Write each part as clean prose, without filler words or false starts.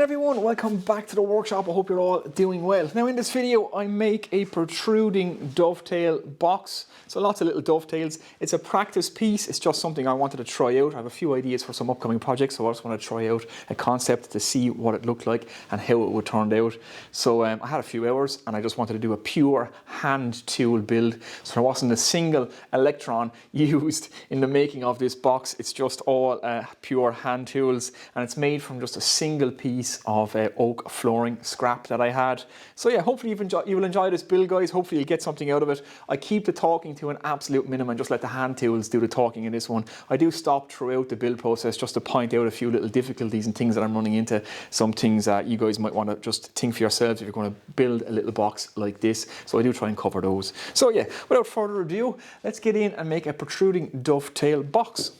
everyone, welcome back to the workshop. I hope you're all doing well. Now in this video I make a protruding dovetail box. So lots of little dovetails. It's a practice piece. It's just something I wanted to try out. I have a few ideas for some upcoming projects, so I just want to try out a concept to see what it looked like and how it would turn out. So I had a few hours and I just wanted to do a pure hand tool build. So there wasn't a single electron used in the making of this box. It's just all pure hand tools, and it's made from just a single piece of oak flooring scrap that I had. So yeah, hopefully you will enjoy this build, guys. Hopefully you'll get something out of it. I keep the talking to an absolute minimum and just let the hand tools do the talking in this one. I do stop throughout the build process just to point out a few little difficulties and things that I'm running into. Some things that you guys might want to just think for yourselves if you're going to build a little box like this. So I do try and cover those. So yeah, without further ado, let's get in and make a protruding dovetail box.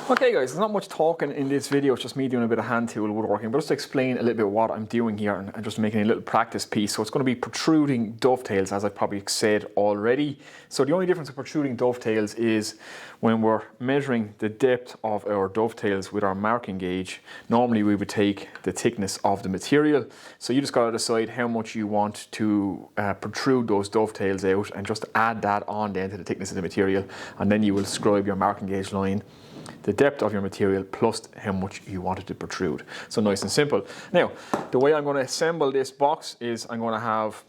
Okay guys, there's not much talking in this video, it's just me doing a bit of hand tool woodworking, but just to explain a little bit what I'm doing here and just making a little practice piece. So it's going to be protruding dovetails, as I've probably said already. So the only difference with protruding dovetails is when we're measuring the depth of our dovetails with our marking gauge, normally we would take the thickness of the material. So you just got to decide how much you want to protrude those dovetails out and just add that on then to the thickness of the material, and then you will scribe your marking gauge line, the depth of your material plus how much you want it to protrude. So nice and simple. Now, the way I'm going to assemble this box is I'm going to have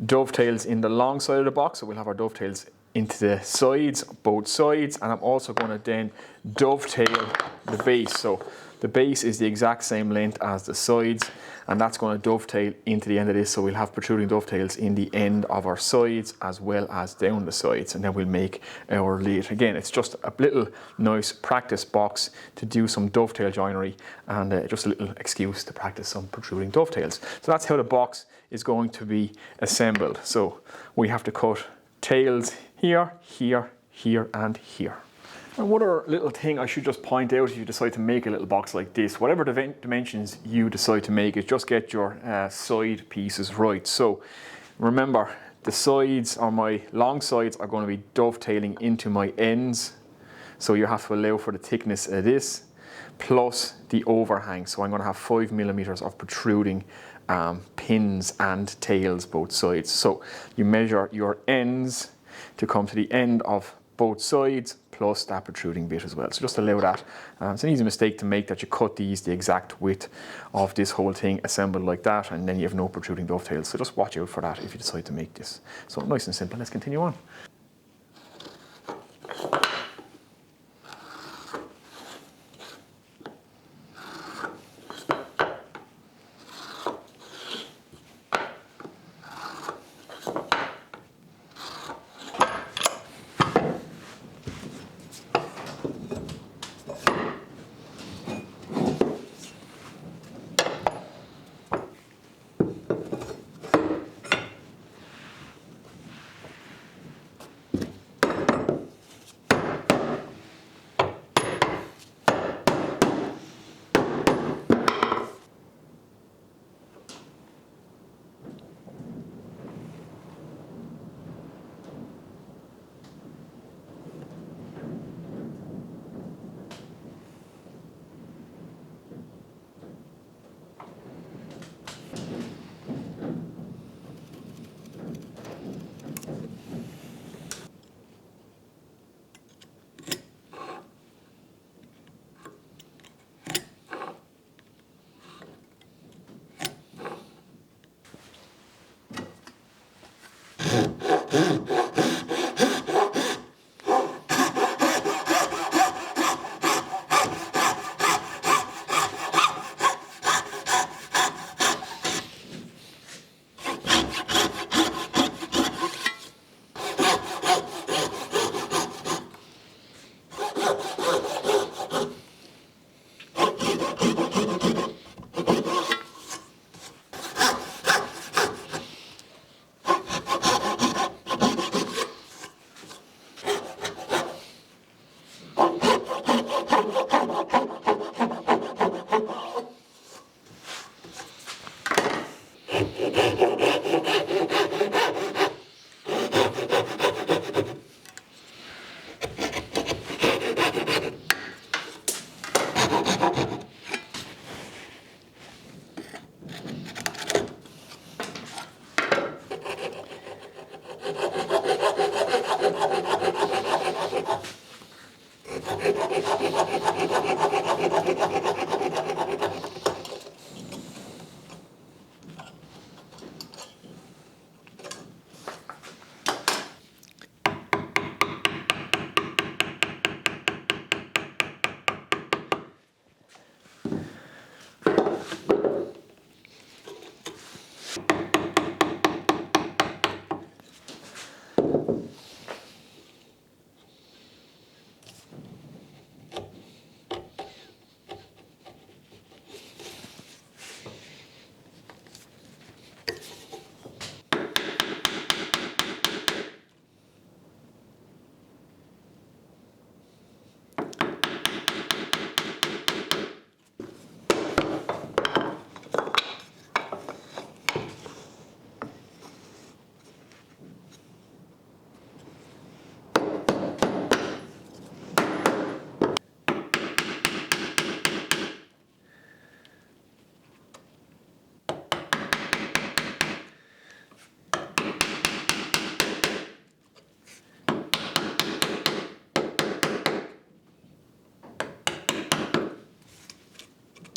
dovetails in the long side of the box. So we'll have our dovetails into the sides, both sides, and I'm also going to then dovetail the base. So the base is the exact same length as the sides, and that's going to dovetail into the end of this. So we'll have protruding dovetails in the end of our sides as well as down the sides, and then we'll make our lid. Again, it's just a little nice practice box to do some dovetail joinery, and just a little excuse to practice some protruding dovetails. So that's how the box is going to be assembled. So we have to cut tails here, here, here, and here. And one other little thing I should just point out, if you decide to make a little box like this, whatever dimensions you decide to make it, just get your side pieces right. So remember, the sides, or my long sides, are going to be dovetailing into my ends. So you have to allow for the thickness of this, plus the overhang. So I'm going to have 5 millimeters of protruding pins and tails both sides. So you measure your ends to come to the end of both sides, plus that protruding bit as well. So just allow that. It's an easy mistake to make that you cut these the exact width of this whole thing assembled like that, and then you have no protruding dovetails. So just watch out for that if you decide to make this. So nice and simple. Let's continue on.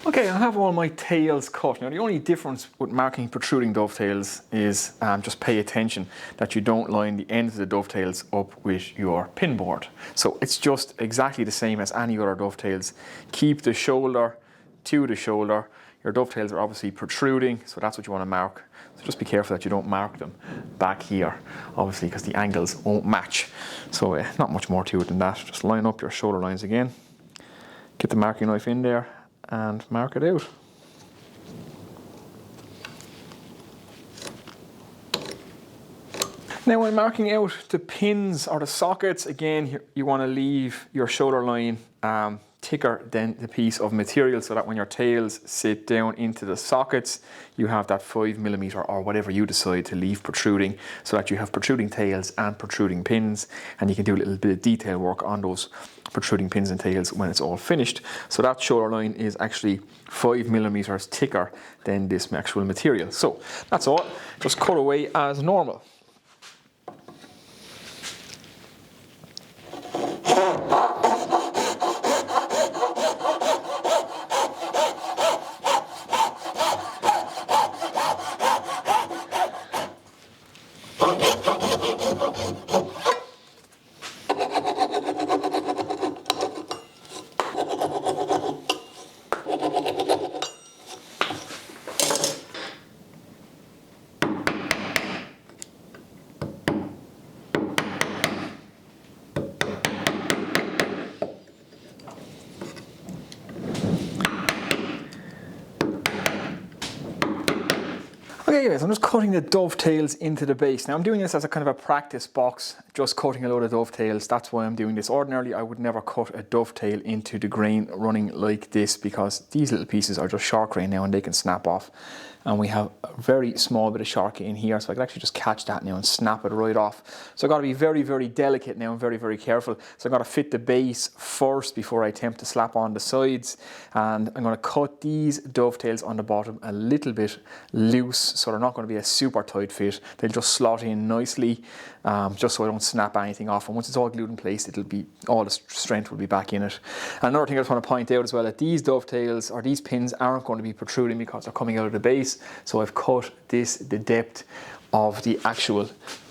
Okay, I have all my tails cut. Now the only difference with marking protruding dovetails is just pay attention that you don't line the ends of the dovetails up with your pin board. So it's just exactly the same as any other dovetails. Keep the shoulder to the shoulder. Your dovetails are obviously protruding, so that's what you want to mark. So just be careful that you don't mark them back here, obviously, because the angles won't match. So not much more to it than that. Just line up your shoulder lines again. Get the marking knife in there and mark it out. Now when marking out the pins or the sockets, again, you want to leave your shoulder line thicker than the piece of material so that when your tails sit down into the sockets, you have that 5mm or whatever you decide to leave protruding, so that you have protruding tails and protruding pins, and you can do a little bit of detail work on those protruding pins and tails when it's all finished. So that shoulder line is actually 5mm thicker than this actual material. So that's all, just cut away as normal. Okay guys, I'm just cutting the dovetails into the base. Now I'm doing this as a kind of a practice box, just cutting a load of dovetails. That's why I'm doing this. Ordinarily I would never cut a dovetail into the grain running like this, because these little pieces are just shark grain now and they can snap off. And we have a very small bit of shark in here, so I can actually just catch that now and snap it right off. So I've got to be very, very delicate now and very, very careful. So I've got to fit the base first before I attempt to slap on the sides. And I'm going to cut these dovetails on the bottom a little bit loose, so they're not going to be a super tight fit. They'll just slot in nicely, just so I don't snap anything off. And once it's all glued in place, it'll be, all the strength will be back in it. And another thing I just want to point out as well, that these dovetails or these pins aren't going to be protruding because they're coming out of the base. So I've cut this, the depth of the actual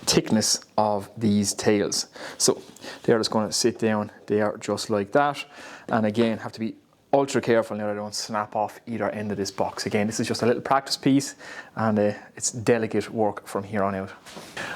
thickness of these tails. So they're just going to sit down there just like that. And again, have to be ultra careful now that I don't snap off either end of this box. Again, this is just a little practice piece, and it's delicate work from here on out.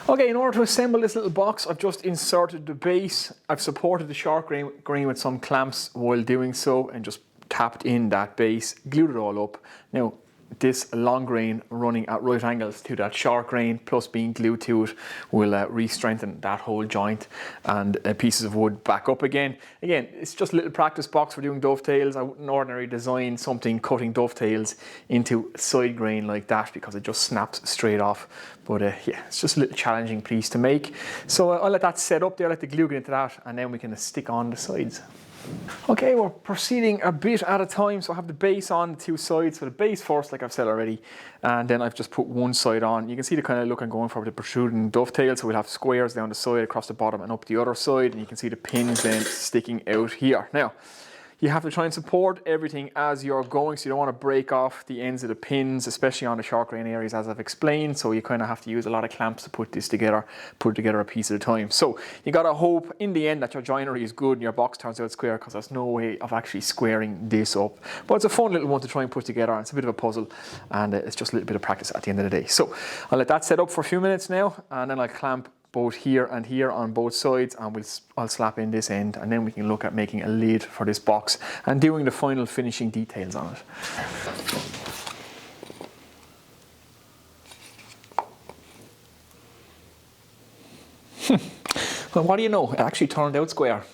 Okay, in order to assemble this little box, I've just inserted the base. I've supported the shark grain with some clamps while doing so, and just tapped in that base, glued it all up. Now, this long grain running at right angles to that shark grain, plus being glued to it, will re-strengthen that whole joint, and pieces of wood back up again. Again, it's just a little practice box for doing dovetails. I wouldn't ordinarily design something cutting dovetails into side grain like that, because it just snaps straight off. But yeah, it's just a little challenging piece to make. So I'll let that set up there, let the glue get into that, and then we can stick on the sides. Okay, we're proceeding a bit at a time. So I have the base on the two sides. So the base first, like I've said already, and then I've just put one side on. You can see the kind of look I'm going for with the protruding dovetail. So we'll have squares down the side, across the bottom, and up the other side, and you can see the pins then sticking out here. Now, you have to try and support everything as you're going, so you don't want to break off the ends of the pins, especially on the shark grain areas, as I've explained. So you kind of have to use a lot of clamps to put this together, put it together a piece at a time. So you got to hope in the end that your joinery is good and your box turns out square, because there's no way of actually squaring this up. But it's a fun little one to try and put together. It's a bit of a puzzle, and it's just a little bit of practice at the end of the day. So I'll let that set up for a few minutes now, and then I'll clamp both here and here on both sides, and I'll slap in this end, and then we can look at making a lid for this box and doing the final finishing details on it. Well, what do you know? It actually turned out square.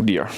Dear.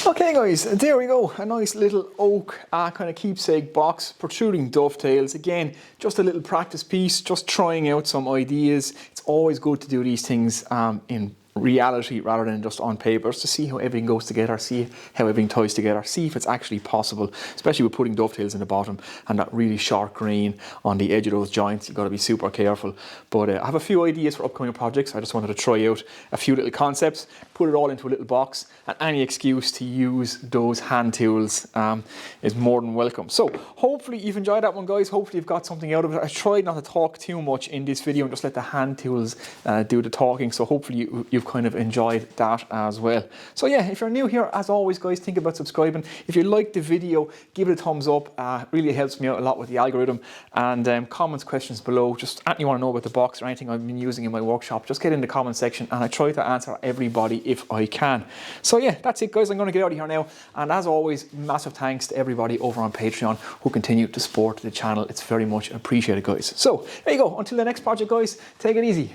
Okay guys, there we go, a nice little oak kind of keepsake box, protruding dovetails. Again, just a little practice piece, just trying out some ideas. It's always good to do these things in reality rather than just on paper, to see how everything goes together, see how everything ties together, see if it's actually possible, especially with putting dovetails in the bottom and that really sharp grain on the edge of those joints. You've got to be super careful. But I have a few ideas for upcoming projects. I just wanted to try out a few little concepts, put it all into a little box, and any excuse to use those hand tools is more than welcome. So hopefully you've enjoyed that one, guys. Hopefully you've got something out of it. I tried not to talk too much in this video and just let the hand tools do the talking, so hopefully you've kind of enjoyed that as well. So yeah, if you're new here, as always guys, think about subscribing. If you liked the video, give it a thumbs up. Really helps me out a lot with the algorithm. And comments, questions below, just anything you want to know about the box or anything I've been using in my workshop, just get in the comment section and I try to answer everybody if I can. So yeah, that's it guys, I'm going to get out of here now. And as always, massive thanks to everybody over on Patreon who continue to support the channel. It's very much appreciated guys. So there you go, until the next project guys, take it easy.